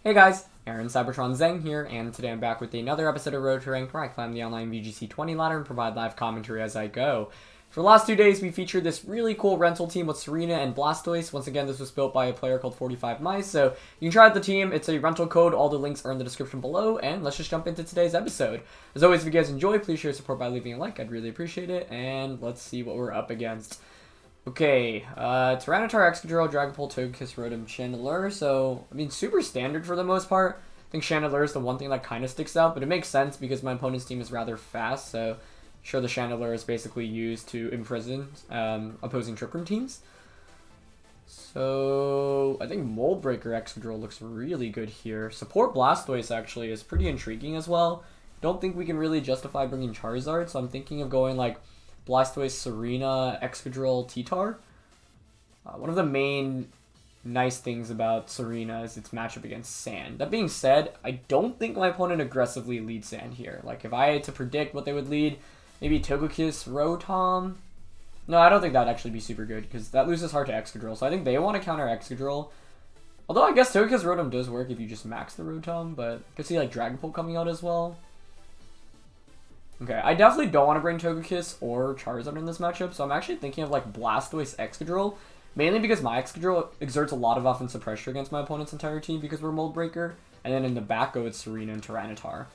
Hey guys, Aaron Cybertron Zeng here, and today I'm back with another episode of Road to Rank where I climb the online VGC 20 ladder and provide live commentary as I go. For the last 2 days, we featured this really cool rental team with Tsareena and Blastoise. Once again, this was built by a player called 45 Mice, so you can try out the team. It's a rental code. All the links are in the description below, and let's just jump into today's episode. As always, if you guys enjoy, please share your support by leaving a like. I'd really appreciate it, and let's see what we're up against. Okay, Tyranitar, Excadrill, Dragapult, Togekiss, Rotom, Chandelure. So, I mean, super standard for the most part. I think Chandelure is the one thing that kind of sticks out, but it makes sense because my opponent's team is rather fast, so sure the Chandelure is basically used to imprison opposing Trick Room teams. So, I think Mold Breaker Excadrill looks really good here. Support Blastoise actually is pretty intriguing as well. Don't think we can really justify bringing Charizard, so I'm thinking of going like Blastoise, Tsareena, Excadrill, T-Tar. One of the main nice things about Tsareena is its matchup against Sand. That being said, I don't think my opponent aggressively leads Sand here. Like, if I had to predict what they would lead, maybe Togekiss, Rotom. No, I don't think that'd actually be super good, because that loses hard to Excadrill. So I think they want to counter Excadrill. Although I guess Togekiss, Rotom does work if you just max the Rotom, but I could see like Dragapult coming out as well. Okay, I definitely don't want to bring Togekiss or Charizard in this matchup, so I'm actually thinking of like Blastoise Excadrill, mainly because my Excadrill exerts a lot of offensive pressure against my opponent's entire team because we're Mold Breaker, and then in the back go it's Tsareena and Tyranitar.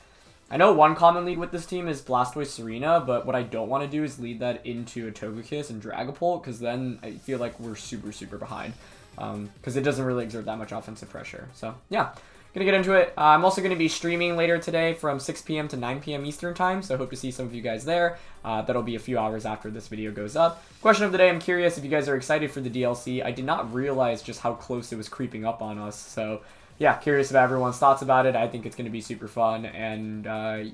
I know one common lead with this team is Blastoise Tsareena, but what I don't want to do is lead that into a Togekiss and Dragapult, because then I feel like we're super behind, because it doesn't really exert that much offensive pressure. So yeah. Gonna get into it. I'm also going to be streaming later today from 6 p.m. to 9 p.m. Eastern time, so hope to see some of you guys there. That'll be a few hours after this video goes up. Question of the day, I'm curious if you guys are excited for the DLC. I did not realize just how close it was creeping up on us, so yeah, curious about everyone's thoughts about it. I think it's going to be super fun, and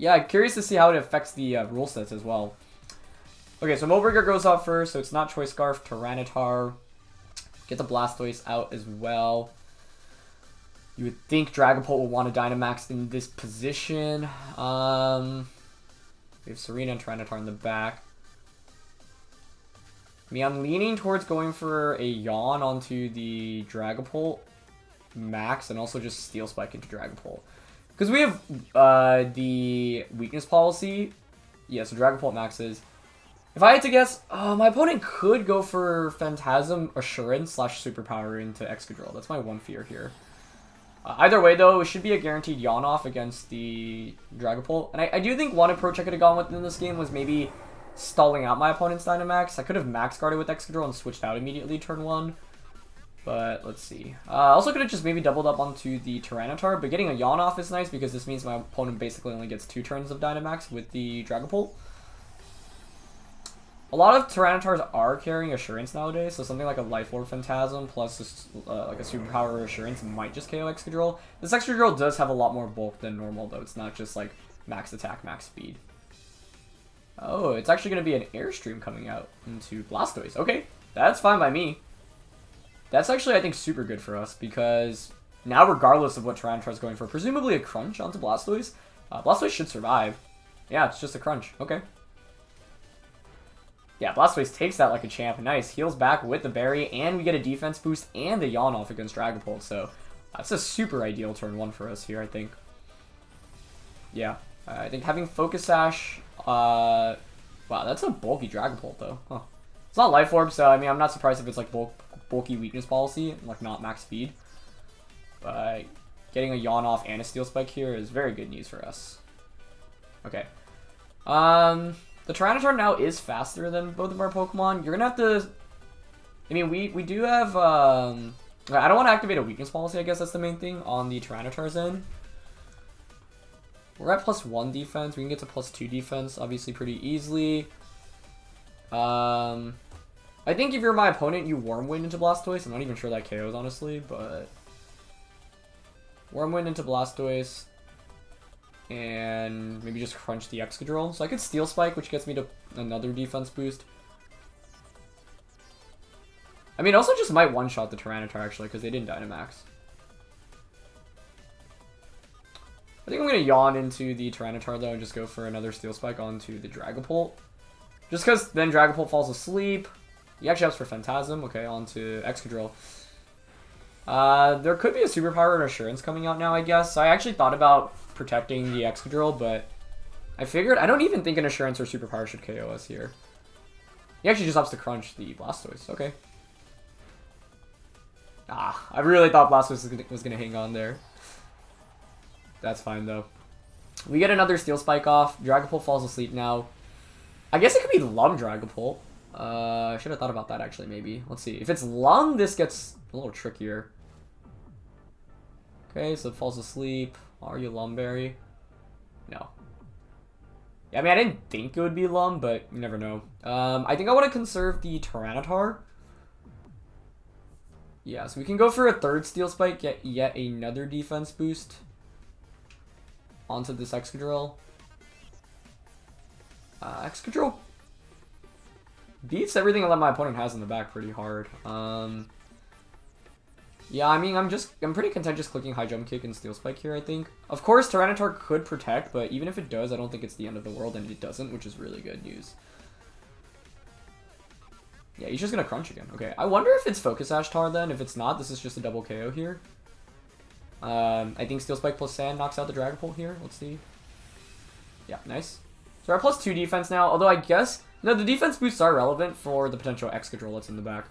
yeah, curious to see how it affects the rule sets as well. Okay, so Mold Breaker goes off first, so it's not Choice Scarf, Tyranitar. Get the Blastoise out as well. You would think Dragapult will want to Dynamax in this position. We have Tsareena and Tyranitar in the back. I mean, I'm leaning towards going for a Yawn onto the Dragapult max and also just Steel Spike into Dragapult. Because we have the weakness policy. Yeah, so Dragapult maxes. If I had to guess, my opponent could go for Phantasm Assurance / Superpower into Excadrill. That's my one fear here. Either way, though, it should be a guaranteed yawn off against the Dragapult. And I do think one approach I could have gone with in this game was maybe stalling out my opponent's Dynamax. I could have max guarded with Excadrill and switched out immediately turn 1. But let's see. Also could have just maybe doubled up onto the Tyranitar. But getting a yawn off is nice because this means my opponent basically only gets 2 turns of Dynamax with the Dragapult. A lot of Tyranitars are carrying Assurance nowadays, so something like a Life Orb Phantasm plus like a Superpower Assurance might just KO Excadrill. This Excadrill does have a lot more bulk than normal, though. It's not just like max attack, max speed. Oh, it's actually going to be an Airstream coming out into Blastoise. Okay, that's fine by me. That's actually, I think, super good for us, because now regardless of what Tyranitar is going for, presumably a Crunch onto Blastoise, Blastoise should survive. Yeah, it's just a Crunch. Okay. Yeah, Blastoise takes that like a champ. Nice. Heals back with the berry, and we get a defense boost and a yawn off against Dragapult. So that's a super ideal turn 1 for us here, I think. Yeah. I think having Focus Sash... wow, that's a bulky Dragapult, though. Huh. It's not Life Orb, so I mean, I'm not surprised if it's like bulky weakness policy, like not max speed. But getting a yawn off and a Steel Spike here is very good news for us. Okay. The Tyranitar now is faster than both of our Pokemon. You're going to have to... I mean, we do have... I don't want to activate a weakness policy, I guess that's the main thing, on the Tyranitar's end. We're at +1 defense. We can get to +2 defense, obviously, pretty easily. I think if you're my opponent, you Worm Wind into Blastoise. I'm not even sure that KOs, honestly, but... Worm Wind into Blastoise. And maybe just Crunch the Excadrill. So I could Steel Spike, which gets me to another defense boost. I mean, also just might one-shot the Tyranitar, actually, because they didn't Dynamax. I think I'm going to yawn into the Tyranitar, though, and just go for another Steel Spike onto the Dragapult. Just because then Dragapult falls asleep. He actually opts for Phantasm. Okay, onto Excadrill. There could be a superpower and assurance coming out now, I guess. I actually thought about protecting the Excadrill, but I figured I don't even think an assurance or superpower should KO us here. He actually just opts to crunch the Blastoise. Okay. I really thought Blastoise was gonna hang on there. That's fine though. We get another Steel Spike off. Dragapult falls asleep now. I guess it could be Lum Dragapult. I should have thought about that actually, maybe. Let's see. If it's Lum, this gets a little trickier. Okay, so it falls asleep. Are you Lumberry? No. Yeah, I mean, I didn't think it would be Lum, but you never know. I think I want to conserve the Tyranitar. Yeah, so we can go for a third Steel Spike, get yet another defense boost onto this Excadrill. Excadrill beats everything that my opponent has in the back pretty hard. Yeah, I mean, I'm pretty content just clicking High Jump Kick and Steel Spike here, I think. Of course, Tyranitar could protect, but even if it does, I don't think it's the end of the world, and it doesn't, which is really good news. Yeah, he's just gonna crunch again. Okay, I wonder if it's Focus Sash Tar then. If it's not, this is just a double KO here. I think Steel Spike plus Sand knocks out the Dragapult here. Let's see. Yeah, nice. So we're at +2 defense now, although I guess... No, the defense boosts are relevant for the potential Excadrill that's in the back.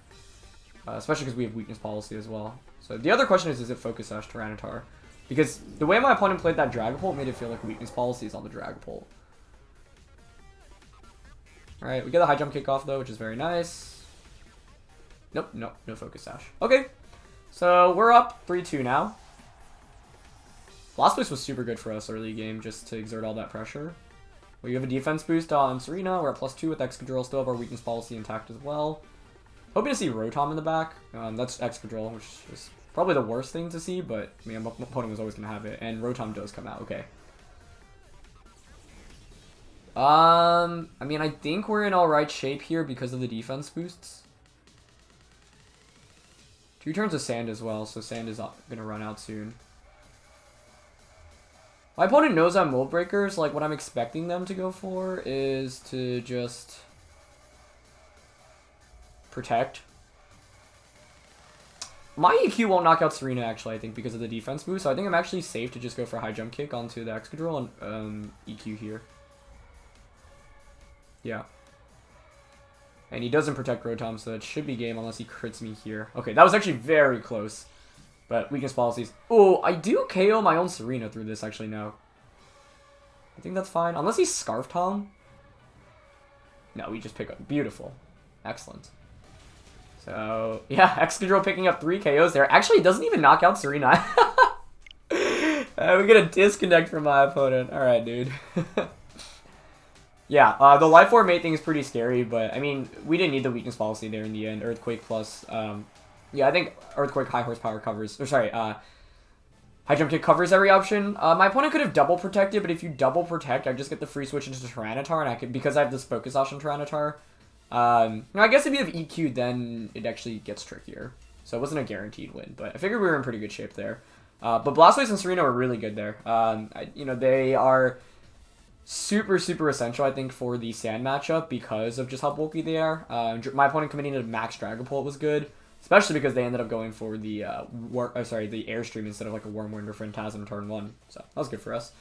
Especially because we have Weakness Policy as well. So the other question is it Focus Sash Tyranitar? Because the way my opponent played that Dragapult made it feel like Weakness Policy is on the Dragapult. Alright, we get the High Jump Kick off though, which is very nice. Nope, nope, no Focus Sash. Okay, so we're up 3-2 now. Blastoise was super good for us early game just to exert all that pressure. We have a defense boost on Tsareena. We're at +2 with Excadrill. Still have our Weakness Policy intact as well. Hoping to see Rotom in the back. That's Excadrill, which is probably the worst thing to see, but I mean, my opponent was always going to have it. And Rotom does come out. Okay. I mean, I think we're in alright shape here because of the defense boosts. 2 turns of Sand as well, so Sand is going to run out soon. My opponent knows I'm Mold Breakers. Like, what I'm expecting them to go for is to just protect. My EQ won't knock out Tsareena, actually, I think, because of the defense boost. So I think I'm actually safe to just go for High Jump Kick onto the Excadrill and EQ here. Yeah. And he doesn't protect Rotom, so that should be game unless he crits me here. Okay, that was actually very close. But Weakness Policies. Oh, I do KO my own Tsareena through this, actually, now. I think that's fine. Unless he's Scarf Tom. No, we just pick up. Beautiful. Excellent. So, yeah, Excadrill picking up 3 KOs there. Actually, it doesn't even knock out Tsareena. We get a disconnect from my opponent. Alright, dude. Yeah, the Life Orb mate thing is pretty scary, but, I mean, we didn't need the Weakness Policy there in the end. Earthquake plus, yeah, I think Earthquake High Horsepower covers, or sorry, High Jump Kick covers every option. My opponent could have double protected, but if you double protect, I just get the free switch into Tyranitar, and I could, because I have this Focus Sash on Tyranitar. I guess if you have EQ, then it actually gets trickier. So it wasn't a guaranteed win, but I figured we were in pretty good shape there. But Blastoise and Tsareena were really good there. You know, they are super, super essential, I think, for the Sand matchup because of just how bulky they are. My opponent committing to Max Dragapult was good. Especially because they ended up going for the the Airstream instead of like a Wormwind or Phantasm turn 1. So that was good for us.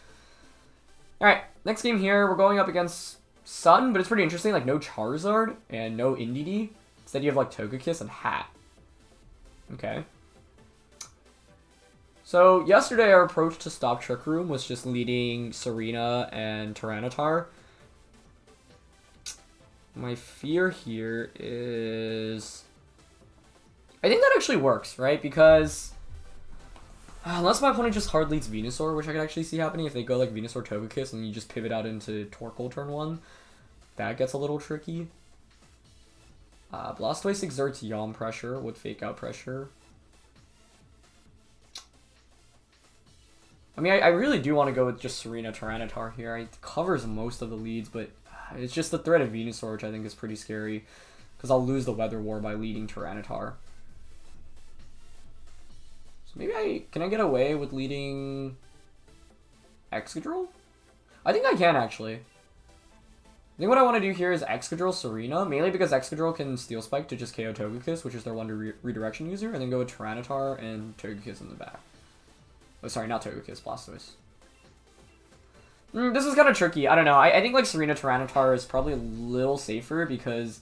Alright, next game here, we're going up against Sun, but it's pretty interesting. Like no Charizard and no Indeedee. Instead you have like Togekiss and Hat. Okay. So yesterday our approach to stop Trick Room was just leading Tsareena and Tyranitar. My fear here is... I think that actually works, right? Because unless my opponent just hard leads Venusaur, which I could actually see happening if they go like Venusaur Togekiss and you just pivot out into Torkoal turn 1, that gets a little tricky. Blastoise exerts Yawn pressure with Fake Out pressure. I mean, I really do want to go with just Tsareena Tyranitar here. It covers most of the leads, but it's just the threat of Venusaur, which I think is pretty scary. Because I'll lose the Weather War by leading Tyranitar. Maybe can I get away with leading Excadrill? I think I can, actually. I think what I want to do here is Excadrill Tsareena, mainly because Excadrill can Steel Spike to just KO Togekiss, which is their one redirection user, and then go with Tyranitar and Togekiss in the back. Oh, sorry, not Togekiss, Blastoise. This is kind of tricky. I don't know. I think like Tsareena Tyranitar is probably a little safer because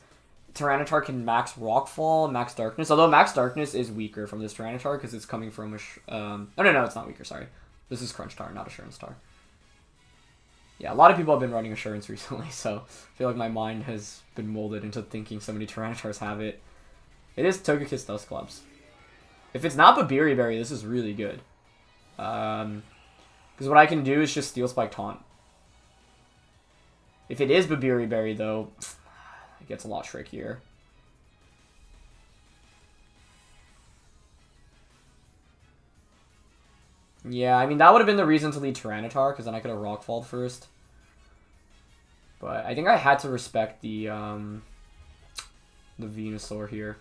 Tyranitar can max Rockfall, max Darkness. Although max Darkness is weaker from this Tyranitar because it's coming from a... oh, no, it's not weaker, sorry. This is Crunch Tar, not Assurance Tar. Yeah, a lot of people have been running Assurance recently, so I feel like my mind has been molded into thinking so many Tyranitars have it. It is Togekiss Dusclops. If it's not Babiri Berry, this is really good. Because what I can do is just Steel Spike Taunt. If it is Babiri Berry, though, it gets a lot trickier. Yeah, I mean, that would have been the reason to lead Tyranitar, because then I could have Rockfalled first. But I think I had to respect the Venusaur here.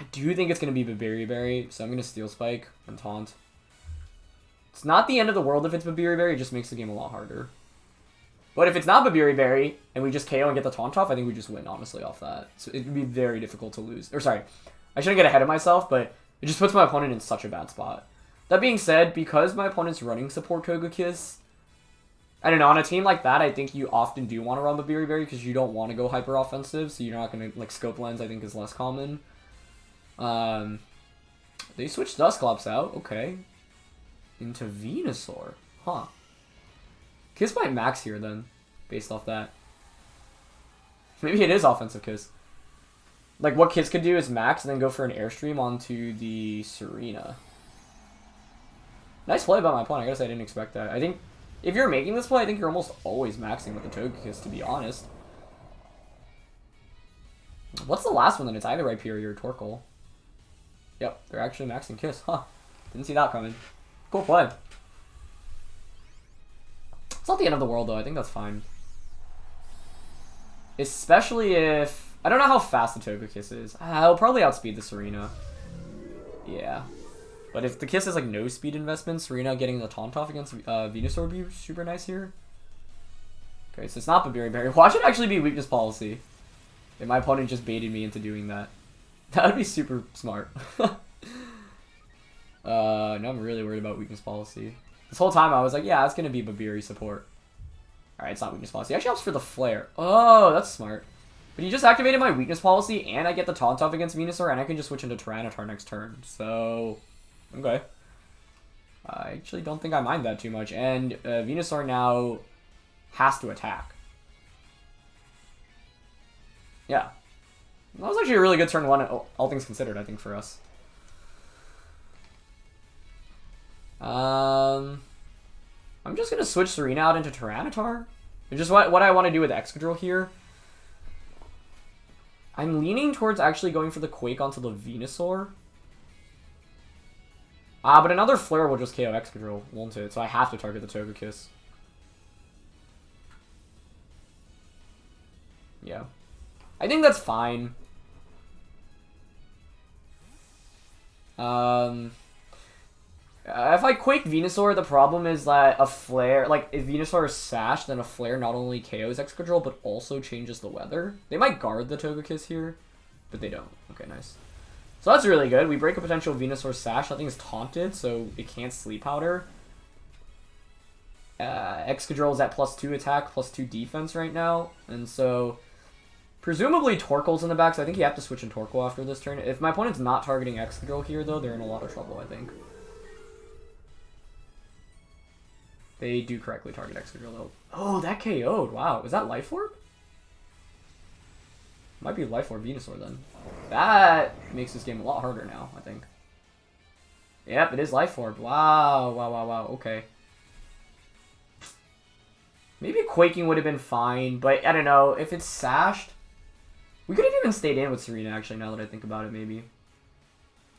I do think it's going to be Babiri Berry, so I'm going to Steel Spike and Taunt. It's not the end of the world if it's Babiri Berry, it just makes the game a lot harder. But if it's not Babiri Berry, and we just KO and get the Taunt off, I think we just win, honestly, off that. So it would be very difficult to lose. Or sorry, I shouldn't get ahead of myself, but it just puts my opponent in such a bad spot. That being said, because my opponent's running support Togekiss, I don't know, on a team like that, I think you often do want to run Babiri Berry because you don't want to go hyper offensive, so you're not going to, like, Scope Lens, I think, is less common. They switched Dusclops out, okay. Into Venusaur, huh. Kiss might max here, then, based off that. Maybe it is offensive Kiss. Like, what Kiss could do is max and then go for an Airstream onto the Tsareena. Nice play by my opponent. I gotta say, I didn't expect that. I think if you're making this play, I think you're almost always maxing with the Togekiss, to be honest. What's the last one then? It's either Rhyperior or Torkoal. Yep, they're actually maxing Kiss. Huh. Didn't see that coming. Cool play. It's not the end of the world, though. I think that's fine. Especially if... I don't know how fast the Togekiss is. I'll probably outspeed the Tsareena. Yeah. But if the Kiss has, like, no speed investment, Tsareena getting the Taunt off against Venusaur would be super nice here. Okay, so it's not Babiri Berry. Watch it actually be Weakness Policy. If my opponent just baited me into doing that. That would be super smart. Now I'm really worried about Weakness Policy. This whole time I was like, yeah, it's going to be Babiri support. Alright, it's not Weakness Policy. It actually helps for the Flare. Oh, that's smart. But he just activated my Weakness Policy, and I get the Taunt off against Venusaur, and I can just switch into Tyranitar next turn. So... okay. I actually don't think I mind that too much. And Venusaur now has to attack. Yeah. That was actually a really good turn one, all things considered, I think, for us. I'm just going to switch Tsareena out into Tyranitar. It's just what I want to do with Excadrill here. I'm leaning towards actually going for the Quake onto the Venusaur. But another Flare will just KO Excadrill, won't it? So I have to target the Togekiss. Yeah. I think that's fine. If I Quake Venusaur, the problem is that a Flare... like, if Venusaur is sashed, then a Flare not only KOs Excadrill, but also changes the weather. They might guard the Togekiss here, but they don't. Okay, nice. So that's really good. We break a potential Venusaur Sash. That thing is taunted, so it can't Sleep Powder. Excadrill is at +2 attack, +2 defense right now. And so, presumably Torkoal's in the back, so I think you have to switch in Torkoal after this turn. If my opponent's not targeting Excadrill here, though, they're in a lot of trouble, I think. They do correctly target Excadrill, though. Oh, that KO'd. Wow. Is that Life Orb? Might be Life Orb Venusaur, then. That makes this game a lot harder now, I think. Yep, it is Life Orb. Wow, wow, wow, wow. Okay. Maybe Quaking would have been fine, but I don't know. If it's sashed, we could have even stayed in with Tsareena, actually, now that I think about it, maybe.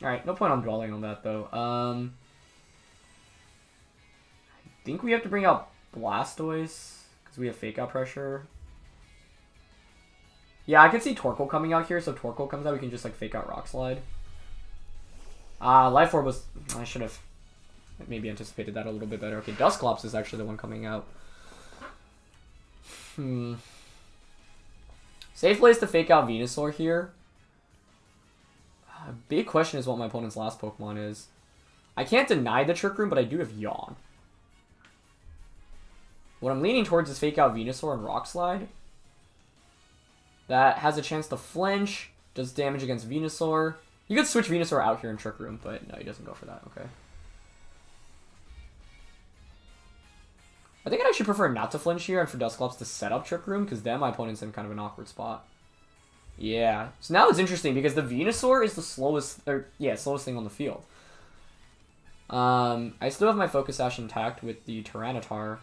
Alright, no point on dwelling on that, though. I think we have to bring out Blastoise, because we have Fake Out Pressure. Yeah, I can see Torkoal coming out here, so if Torkoal comes out, we can just, like, Fake Out Rock Slide. Life Orb was... I should have maybe anticipated that a little bit better. Okay, Dusclops is actually the one coming out. Safe place to fake out Venusaur here. Big question is what my opponent's last Pokemon is. I can't deny the Trick Room, but I do have Yawn. What I'm leaning towards is fake out Venusaur and Rock Slide. That has a chance to flinch, does damage against Venusaur. You could switch Venusaur out here in Trick Room, but no, he doesn't go for that. Okay. I think I'd actually prefer not to flinch here and for Dusclops to set up Trick Room, because then my opponent's in kind of an awkward spot. Yeah. So now it's interesting, because the Venusaur is the slowest, slowest thing on the field. I still have my Focus Sash intact with the Tyranitar.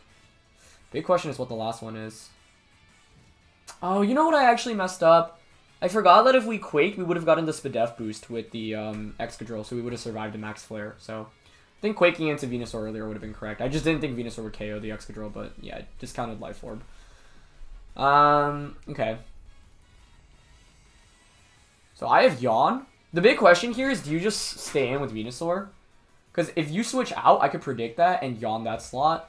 Big question is what the last one is. Oh, you know what I actually messed up? I forgot that if we Quake, we would have gotten the Spadef boost with the Excadrill, so we would have survived a Max Flare. So I think Quaking into Venusaur earlier would have been correct. I just didn't think Venusaur would KO the Excadrill, but yeah, discounted Life Orb. Okay. So I have Yawn. The big question here is, do you just stay in with Venusaur? Because if you switch out, I could predict that and Yawn that slot.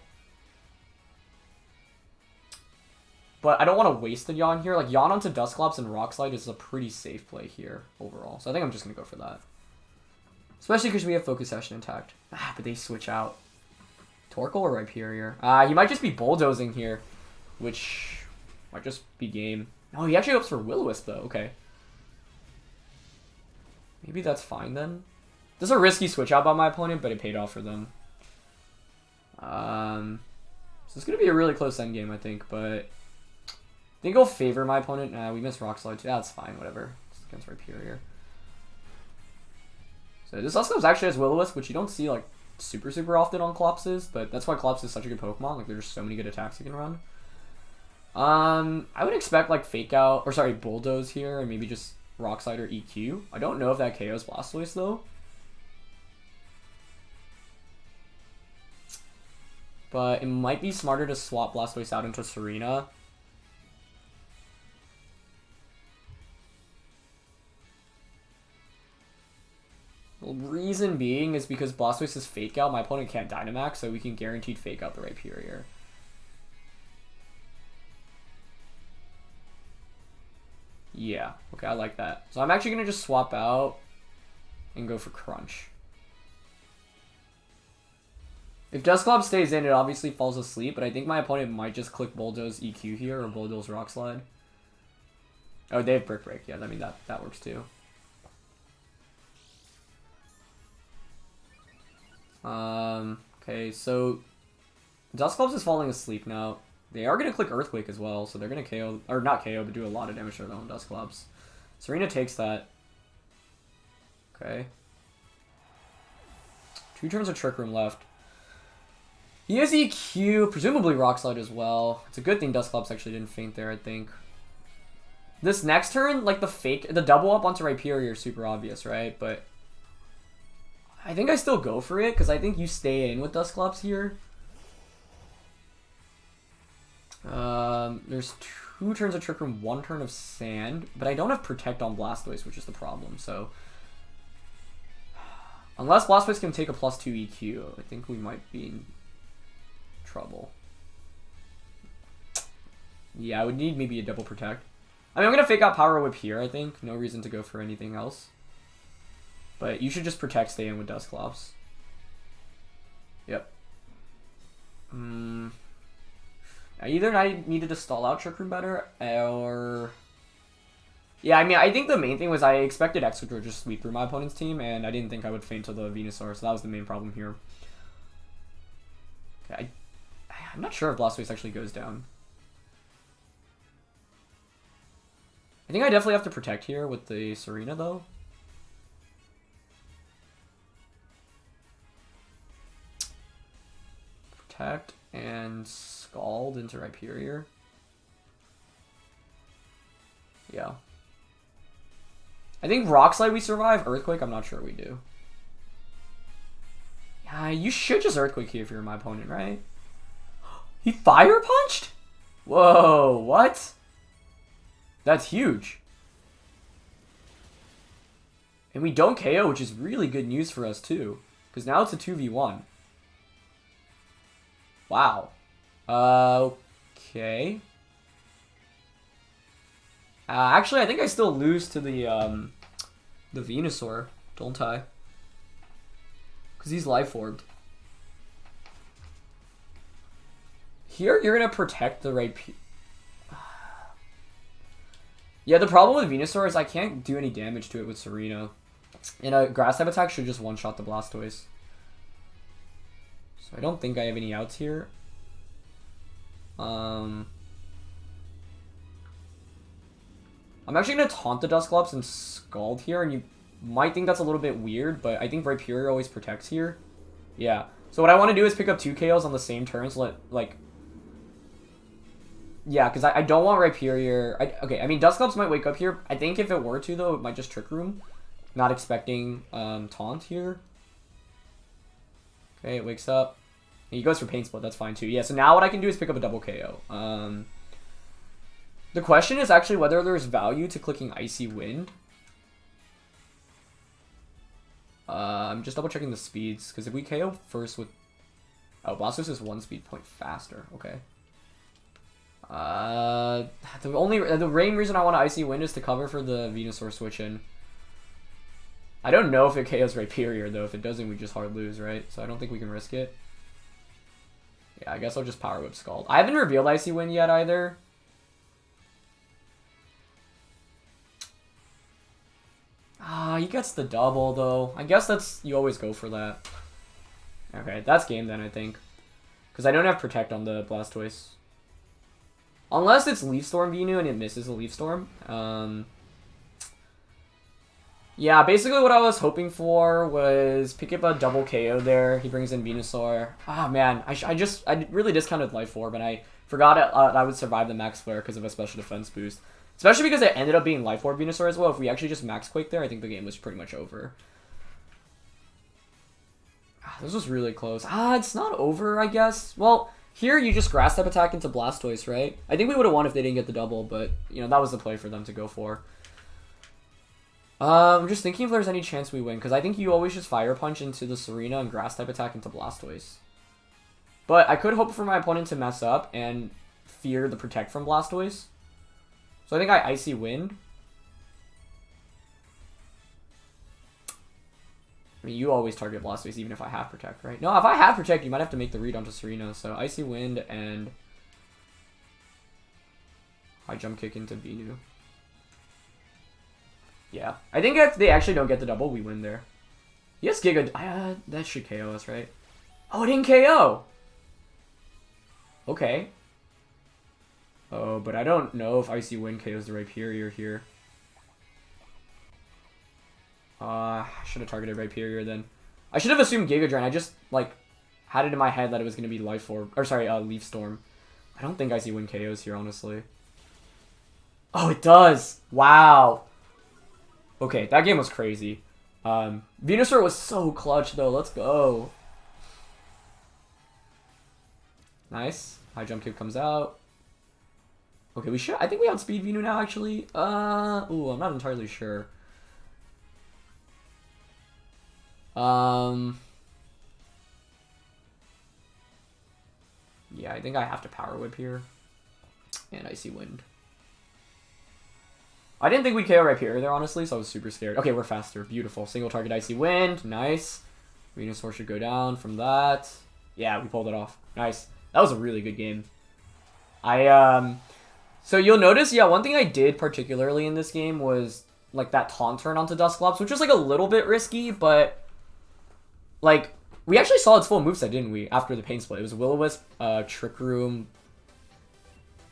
But I don't want to waste the Yawn here. Like, Yawn onto Dusclops and Rock Slide is a pretty safe play here overall. So I think I'm just going to go for that. Especially because we have Focus Session intact. Ah, but they switch out. Torkoal or Rhyperior? He might just be bulldozing here. Which might just be game. Oh, he actually hopes for Will-O-Wisp though. Okay. Maybe that's fine then. This is a risky switch out by my opponent, but it paid off for them. So it's going to be a really close endgame, I think, but I think it'll favor my opponent. Nah, we missed Rock Slide too. That's fine, whatever. It's against Rhyperior. So this Dusclops actually has Will-O-Wisp, which you don't see like super often on Clopses, but that's why Clops is such a good Pokemon. Like, there's so many good attacks you can run. I would expect like Fake Out, or sorry, Bulldoze here, and maybe just Rock Slide or EQ. I don't know if that KOs Blastoise though. But it might be smarter to swap Blastoise out into Tsareena. Reason being is because Blastoise is Fake Out, my opponent can't Dynamax, so we can guaranteed Fake Out the Rhyperior. Yeah, okay, I like that. So I'm actually going to just swap out and go for Crunch. If Dusclops stays in, it obviously falls asleep, but I think my opponent might just click Bulldoze EQ here, or Bulldoze Rock Slide. Oh, they have Brick Break. Yeah, I mean, that works too. Okay, so Dusclops is falling asleep now. They are going to click Earthquake as well, so they're going to KO, or not KO, but do a lot of damage to their own Dusclops. Tsareena takes that. Okay. 2 turns of Trick Room left. He has EQ, presumably Rock Slide as well. It's a good thing Dusclops actually didn't faint there, I think. This next turn, like the double up onto Rhyperior is super obvious, right? But I think I still go for it, because I think you stay in with Dusclops here. There's 2 turns of Trick Room, 1 turn of Sand, but I don't have Protect on Blastoise, which is the problem, so unless Blastoise can take a +2 EQ, I think we might be in trouble. Yeah, I would need maybe a double Protect. I mean, I'm gonna Fake Out Power Whip here, I think. No reason to go for anything else. But you should just Protect, stay in with Dusclops. Yep. Either I needed to stall out Trick Room better, or yeah, I mean, I think the main thing was I expected Excadrill to just sweep through my opponent's team, and I didn't think I would faint to the Venusaur, so that was the main problem here. Okay, I'm not sure if Blastoise actually goes down. I think I definitely have to Protect here with the Tsareena, though. Protect and Scald into Rhyperior. Yeah. I think Rock Slide we survive. Earthquake, I'm not sure we do. Yeah, you should just Earthquake here if you're my opponent, right? He Fire Punched? Whoa, what? That's huge. And we don't KO, which is really good news for us too. Because now it's a 2v1. Wow. Okay. Actually, I think I still lose to the Venusaur, don't I? Because he's life orbed. Here, you're gonna protect the right. Yeah, the problem with Venusaur is I can't do any damage to it with Tsareena. And a grass type attack should just one-shot the Blastoise. So I don't think I have any outs here. I'm actually going to taunt the Dusclops and Scald here, and you might think that's a little bit weird, but I think Rhyperior always protects here. Yeah. So what I want to do is pick up 2 KOs on the same turn, so yeah, because I don't want Rhyperior. Okay, I mean, Dusclops might wake up here. I think if it were to, though, it might just Trick Room. Not expecting Taunt here. Okay, it wakes up. He goes for Pain Split, that's fine too. Yeah, so now what I can do is pick up a double KO. The question is actually whether there's value to clicking Icy Wind. I'm just double checking the speeds, because if we KO first with... Oh, Blastoise is 1 speed point faster, okay. The main reason I want to Icy Wind is to cover for the Venusaur switch in. I don't know if it KOs Rhyperior, though. If it doesn't, we just hard lose, right? So I don't think we can risk it. Yeah, I guess I'll just Power Whip Scald. I haven't revealed Icy Wind yet, either. He gets the double, though. I guess that's... You always go for that. Okay, that's game then, I think. Because I don't have Protect on the Blastoise. Unless it's Leaf Storm Venu and it misses a Leaf Storm. Yeah, basically what I was hoping for was pick up a double KO there. He brings in Venusaur. Ah, man. I really discounted Life Orb, and I forgot I would survive the Max Flare because of a special defense boost. Especially because it ended up being Life Orb Venusaur as well. If we actually just Max Quake there, I think the game was pretty much over. This was really close. It's not over, I guess. Well, here you just Grass type attack into Blastoise, right? I think we would have won if they didn't get the double, but, you know, that was the play for them to go for. I'm just thinking if there's any chance we win, because I think you always just Fire Punch into the Tsareena and Grass type attack into Blastoise. But I could hope for my opponent to mess up and fear the Protect from Blastoise. So I think I Icy Wind. I mean, you always target Blastoise even if I have Protect, right? No, if I have Protect, you might have to make the read onto Tsareena. So Icy Wind and High Jump Kick into Venu. Yeah. I think if they actually don't get the double, we win there. Yes, Giga... that should KO us, right? Oh, it didn't KO! Okay. Oh, but I don't know if Icy Wind KOs the Rhyperior here. I should have targeted Rhyperior then. I should have assumed Giga Drain. I just, like, had it in my head that it was going to be Life Orb... Or, sorry, Leaf Storm. I don't think Icy Wind KOs here, honestly. Oh, it does! Wow! Okay, that game was crazy. Venusaur was so clutch, though. Let's go. Nice. High Jump Kick comes out. Okay, we should... I think we outspeed Venu now, actually. Ooh, I'm not entirely sure. Yeah, I think I have to Power Whip here. And Icy Wind. I didn't think we'd KO Rhyperior there, honestly, so I was super scared. Okay, we're faster. Beautiful. Single target Icy Wind. Nice. Venusaur should go down from that. Yeah, we pulled it off. Nice. That was a really good game. So you'll notice, yeah, one thing I did particularly in this game was, like, that taunt turn onto Dusclops, which was, like, a little bit risky, but, like, we actually saw its full moveset, didn't we, after the Pain Split? It was Will-O-Wisp, Trick Room.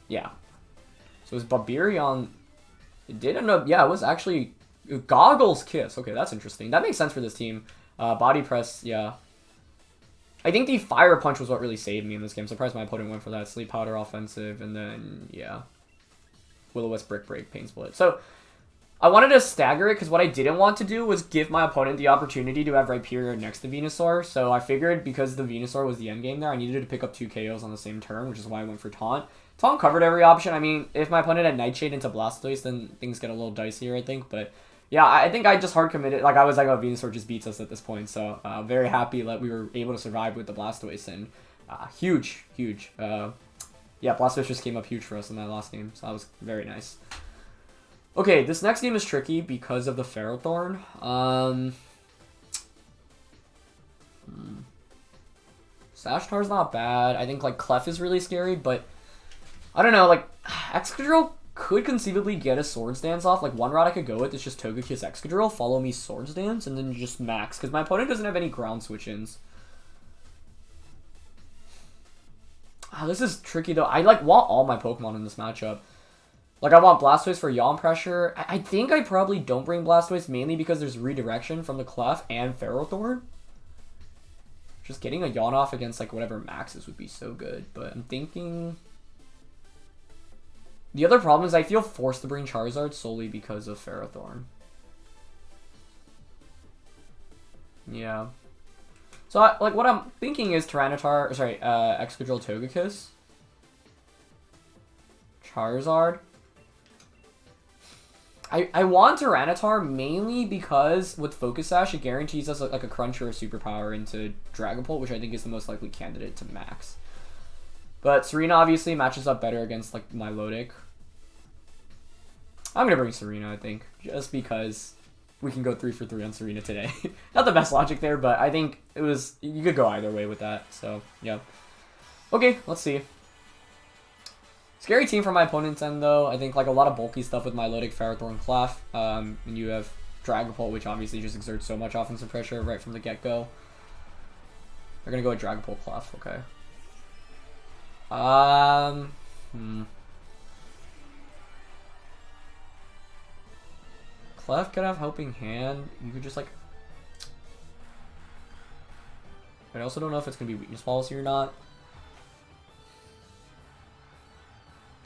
Yeah. So it was Babirion. It did end up, yeah, it was actually Goggles Kiss. Okay, that's interesting. That makes sense for this team. Body Press, yeah. I think the Fire Punch was what really saved me in this game. Surprised my opponent went for that. Sleep Powder offensive, and then, yeah. Will-O-Wisp, Brick Break, Pain Split. So, I wanted to stagger it, because what I didn't want to do was give my opponent the opportunity to have Rhyperior next to Venusaur. So, I figured because the Venusaur was the endgame there, I needed to pick up 2 KOs on the same turn, which is why I went for Taunt. Taunt covered every option. I mean, if my opponent had Nightshade into Blastoise, then things get a little dicier, I think. But, yeah, I think I just hard committed. Like, I was like, oh, Venusaur just beats us at this point. So, very happy that we were able to survive with the Blastoise. And huge. Yeah, Blastoise just came up huge for us in that last game. So, that was very nice. Okay, this next game is tricky because of the Ferrothorn. Sashtar's not bad. I think like Clef is really scary, but I don't know, like Excadrill could conceivably get a Swords Dance off. Like one route I could go with is just Togekiss Excadrill, follow me Swords Dance, and then just max. Because my opponent doesn't have any ground switch-ins. This is tricky though. I like want all my Pokemon in this matchup. Like I want Blastoise for Yawn Pressure. I think I probably don't bring Blastoise mainly because there's redirection from the Clef and Ferrothorn. Just getting a Yawn off against like whatever maxes would be so good. But I'm thinking... The other problem is I feel forced to bring Charizard solely because of Ferrothorn. Yeah. So, like, what I'm thinking is Tyranitar, sorry, Excadrill Togekiss. Charizard. I want Tyranitar mainly because with Focus Sash, it guarantees us like a Crunch or a Superpower into Dragapult, which I think is the most likely candidate to max. But Tsareena obviously matches up better against like Milotic. I'm gonna bring Tsareena, I think, just because we can go 3 for 3 on Tsareena today. Not the best logic there, but I think it was, you could go either way with that. So yeah. Okay, let's see. Scary team from my opponent's end though. I think like a lot of bulky stuff with Milotic, Ferrothorn, Clef. And you have Dragapult, which obviously just exerts so much offensive pressure right from the get-go. They're gonna go with Dragapult, Clef, okay. Clef could have Helping Hand. You could just like... I also don't know if it's going to be Weakness Policy or not.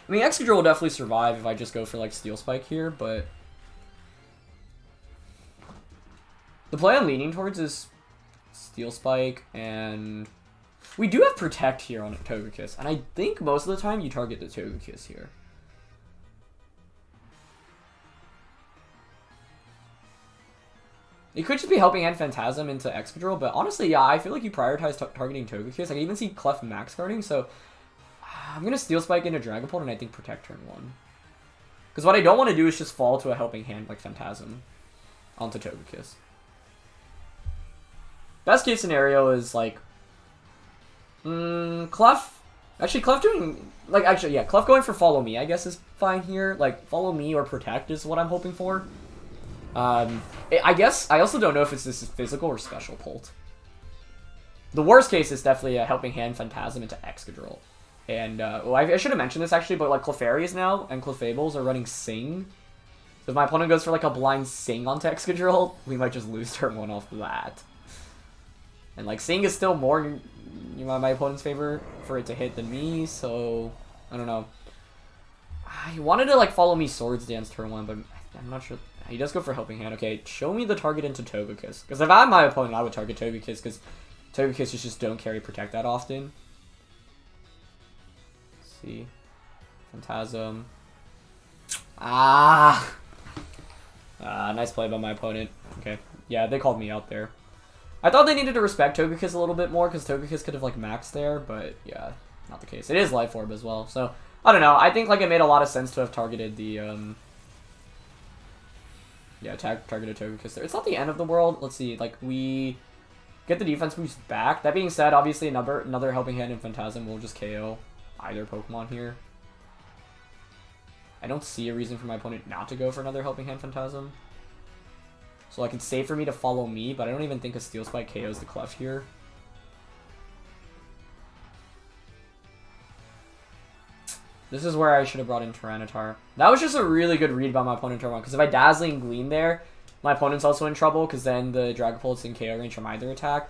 I mean, Excadrill will definitely survive if I just go for like Steel Spike here, but... The play I'm leaning towards is Steel Spike, and... We do have Protect here on Togekiss, and I think most of the time you target the Togekiss here. It could just be Helping Hand Phantasm into Excadrill, but honestly, yeah, I feel like you prioritize targeting Togekiss. I can even see Clef max guarding, so I'm going to Steel Spike into Dragapult and I think Protect turn 1. Because what I don't want to do is just fall to a Helping Hand like Phantasm onto Togekiss. Best case scenario is like... Clef... Actually, Clef doing... Like, actually, yeah, Clef going for Follow Me, I guess, is fine here. Like, Follow Me or Protect is what I'm hoping for. I guess, I also don't know if it's this physical or special Pult. The worst case is definitely a Helping Hand Phantasm into Excadrill. And, well, I should have mentioned this actually, but like Clefairies now and Clefables are running Sing. So if my opponent goes for like a blind Sing onto Excadrill, we might just lose turn 1 off that. And like Sing is still more in my opponent's favor for it to hit than me, so I don't know. I wanted to like Follow Me Swords Dance turn 1, but I'm not sure. He does go for Helping Hand. Okay, show me the target into Togekiss. Because if I'm my opponent, I would target Togekiss, because Togekiss just don't carry Protect that often. Let's see. Phantasm. Nice play by my opponent. Okay. Yeah, they called me out there. I thought they needed to respect Togekiss a little bit more, because Togekiss could have, like, maxed there, but, yeah, not the case. It is Life Orb as well, so, I don't know. I think, like, it made a lot of sense to have targeted the, yeah, targeted Togekiss there. It's not the end of the world. Let's see, like, we get the defense boost back. That being said, obviously, another Helping Hand and Phantasm will just KO either Pokemon here. I don't see a reason for my opponent not to go for another Helping Hand Phantasm. So like, it's safe for me to Follow Me, but I don't even think a Steel Spike KOs the Clef here. This is where I should have brought in Tyranitar. That was just a really good read by my opponent turn 1, because if I Dazzling Gleam there, my opponent's also in trouble, because then the Dragapult's in KO range from either attack.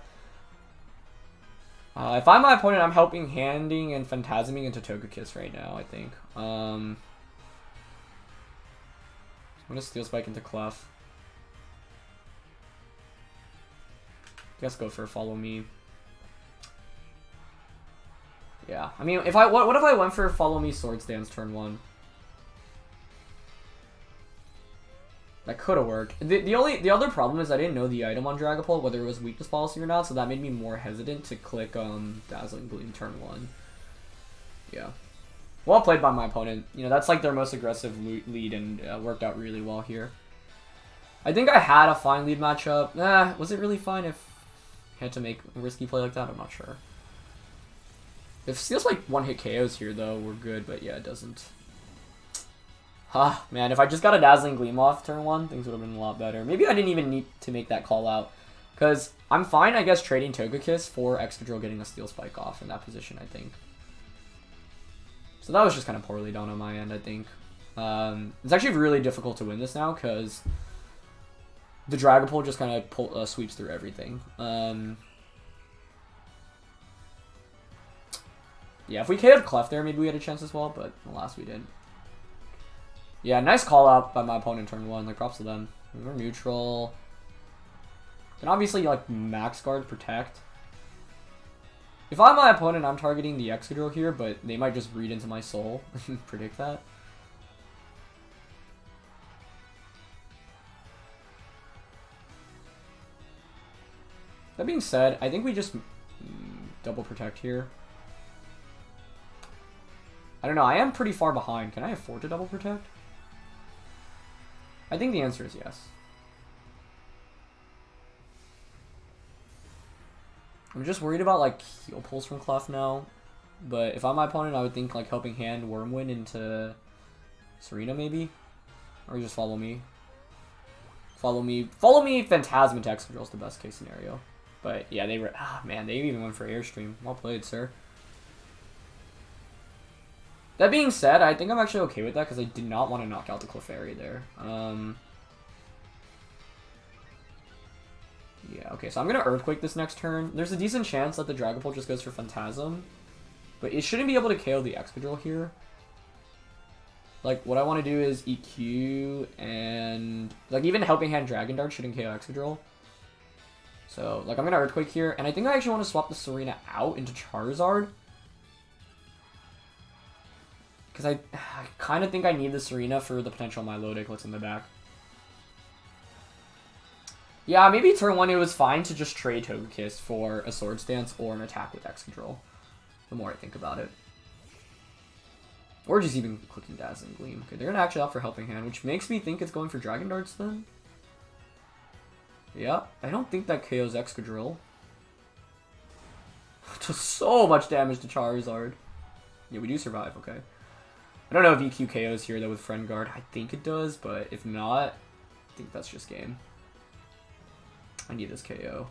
If I'm my opponent, I'm Helping Handing and Phantasming into Togekiss right now, I think. I'm going to Steel Spike into Clef. I guess go for Follow Me. Yeah, I mean, if what if I went for Follow Me Swords Dance turn 1? That could have worked. The other problem is I didn't know the item on Dragapult, whether it was Weakness Policy or not, so that made me more hesitant to click Dazzling Gleam turn 1. Yeah. Well played by my opponent. You know, that's like their most aggressive lead and worked out really well here. I think I had a fine lead matchup. Was it really fine if I had to make a risky play like that? I'm not sure. If Steel's like one-hit KOs here, though, we're good. But yeah, it doesn't. Man, if I just got a Dazzling Gleam off turn 1, things would have been a lot better. Maybe I didn't even need to make that call out. Because I'm fine, I guess, trading Togekiss for Excadrill getting a Steel Spike off in that position, I think. So that was just kind of poorly done on my end, I think. It's actually really difficult to win this now, because the Dragapult just kind of sweeps through everything. Yeah, if we KO'd Clef there, maybe we had a chance as well, but alas, we didn't. Yeah, nice call out by my opponent turn 1. Like, props to them. We're neutral. Can obviously, like, max guard protect. If I'm my opponent, I'm targeting the Excadrill here, but they might just read into my soul and predict that. That being said, I think we just double protect here. I don't know, I am pretty far behind. Can I afford to double protect? I think the answer is yes. I'm just worried about, like, heal pulls from Clef now. But if I'm my opponent, I would think, like, Helping Hand Wormwind into Tsareena, maybe? Or just follow me. Follow me, Phantasm into Excadrill is the best case scenario. But, yeah, they were... man, they even went for Airstream. Well played, sir. That being said, I think I'm actually okay with that, because I did not want to knock out the Clefairy there. Yeah, okay, so I'm going to Earthquake this next turn. There's a decent chance that the Dragapult just goes for Phantasm. But it shouldn't be able to KO the Excadrill here. Like, what I want to do is EQ and... like, even Helping Hand Dragon Dart shouldn't KO Excadrill. So, like, I'm going to Earthquake here. And I think I actually want to swap the Tsareena out into Charizard. Because I kind of think I need the Tsareena for the potential Milotic that's in the back. Yeah, maybe turn 1 it was fine to just trade Togekiss for a Swords Dance or an attack with Excadrill. The more I think about it. Or just even clicking Dazzling Gleam. Okay, they're going to actually opt for Helping Hand, which makes me think it's going for Dragon Darts then. Yeah, I don't think that KOs Excadrill. Does so much damage to Charizard. Yeah, we do survive, okay. I don't know if EQ KOs here though with Friend Guard. I think it does, but if not, I think that's just game. I need this KO.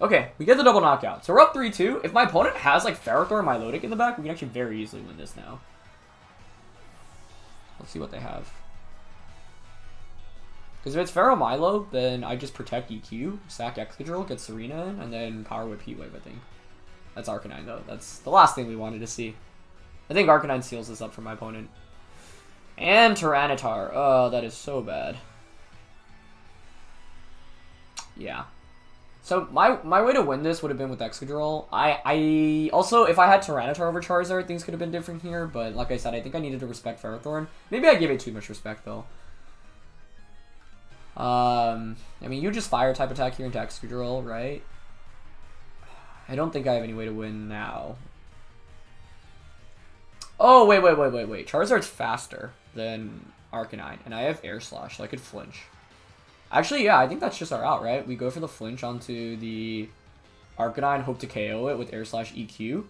Okay, we get the double knockout. So we're up 3-2. If my opponent has like Ferrothorn and Milotic in the back, we can actually very easily win this now. Let's see what they have. Because if it's Pharaoh Milo, then I just protect EQ, sack Excadrill, get Tsareena in, and then Power Whip Heat Wave, I think. That's Arcanine though. That's the last thing we wanted to see. I think Arcanine seals this up for my opponent. And Tyranitar. Oh, that is so bad. Yeah. So my way to win this would have been with Excadrill. I also, if I had Tyranitar over Charizard, things could have been different here. But like I said, I think I needed to respect Ferrothorn. Maybe I gave it too much respect, though. I mean, you just fire type attack here into Excadrill, right? I don't think I have any way to win now. Oh, wait. Charizard's faster than Arcanine, and I have Air Slash, so I could flinch. Actually, yeah, I think that's just our out, right? We go for the flinch onto the Arcanine, hope to KO it with Air Slash EQ,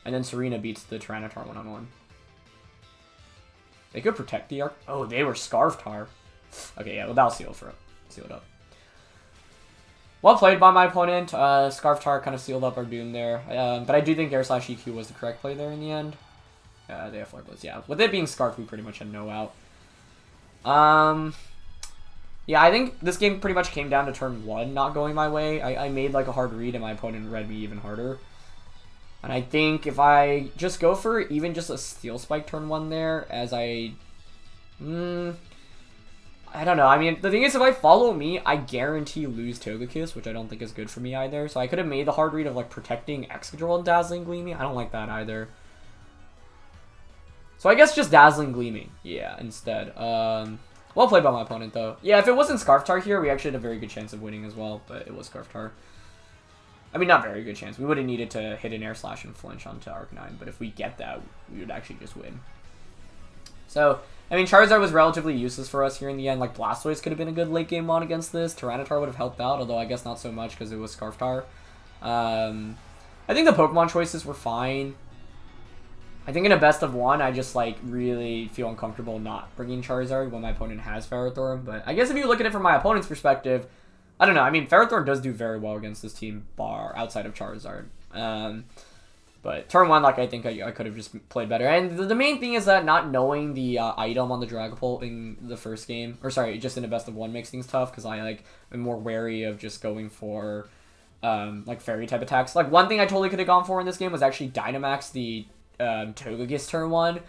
and then Tsareena beats the Tyranitar one-on-one. They could protect the Arc... Oh, they were Scarftar. Okay, yeah, well, that'll seal it up. Well played by my opponent. Scarftar kind of sealed up our doom there. But I do think Air Slash EQ was the correct play there in the end. They have Flare Blitz, yeah. With it being Scarf, we pretty much had no out. Yeah, I think this game pretty much came down to turn 1 not going my way. I made like a hard read and my opponent read me even harder. And I think if I just go for even just a Steel Spike turn 1 there, as I don't know. I mean, the thing is, if I follow me, I guarantee lose Togekiss, which I don't think is good for me either. So I could have made the hard read of like protecting Excadrill and Dazzling Gleaming. I don't like that either. So I guess just Dazzling Gleaming, yeah, instead. Well played by my opponent, though. Yeah, if it wasn't Scarftar here, we actually had a very good chance of winning as well, but it was Scarftar. I mean, not very good chance. We would have needed to hit an Air Slash and flinch onto Arcanine, but if we get that, we would actually just win. So, I mean, Charizard was relatively useless for us here in the end. Like, Blastoise could have been a good late game mod against this. Tyranitar would have helped out, although I guess not so much because it was Scarftar. I think the Pokemon choices were fine. I think in a best of one, I just, like, really feel uncomfortable not bringing Charizard when my opponent has Ferrothorn. But I guess if you look at it from my opponent's perspective, I don't know. I mean, Ferrothorn does do very well against this team, bar outside of Charizard. But turn one, like, I think I could have just played better. And the main thing is that not knowing the item on the Dragapult in the first game, or sorry, just in a best of one makes things tough because I, like, am more wary of just going for, like, fairy type attacks. Like, one thing I totally could have gone for in this game was actually Dynamax the Togekiss turn one,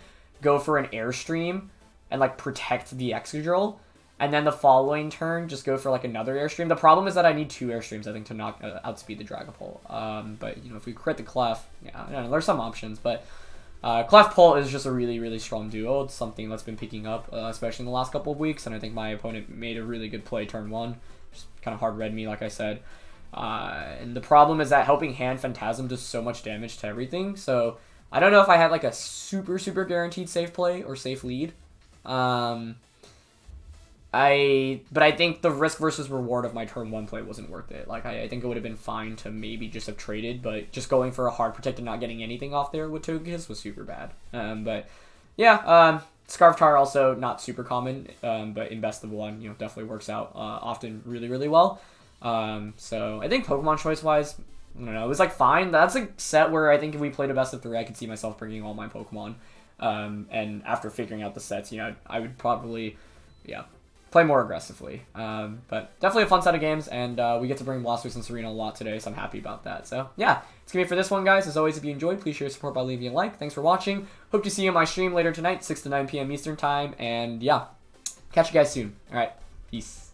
go for an Airstream, and, like, protect the Excadrill. And then the following turn, just go for, like, another Airstream. The problem is that I need 2 Airstreams, I think, to knock outspeed the Dragapult. But, you know, if we crit the Clef, yeah, I don't know, there's some options. But Clef-Pult is just a really, really strong duo. It's something that's been picking up, especially in the last couple of weeks. And I think my opponent made a really good play turn one. Just kind of hard read me, like I said. And the problem is that Helping Hand Phantasm does so much damage to everything. So I don't know if I had, like, a super, super guaranteed safe play or safe lead. But I think the risk versus reward of my turn one play wasn't worth it. Like, I think it would have been fine to maybe just have traded, but just going for a hard protect and not getting anything off there with Togekiss was super bad. But yeah, Scarftar also not super common, but in best of one, you know, definitely works out often really, really well. So I think Pokemon choice wise, I don't know, it was like fine. That's a set where I think if we played a best of 3, I could see myself bringing all my Pokemon. And after figuring out the sets, you know, I would probably, yeah, play more aggressively. But definitely a fun set of games, and we get to bring Blastoise and Tsareena a lot today, so I'm happy about that. So yeah, it's gonna be it for this one, guys. As always, if you enjoyed, please share your support by leaving a like. Thanks for watching. Hope to see you on my stream later tonight, 6 to 9 p.m. Eastern time, and yeah, catch you guys soon. All right, peace.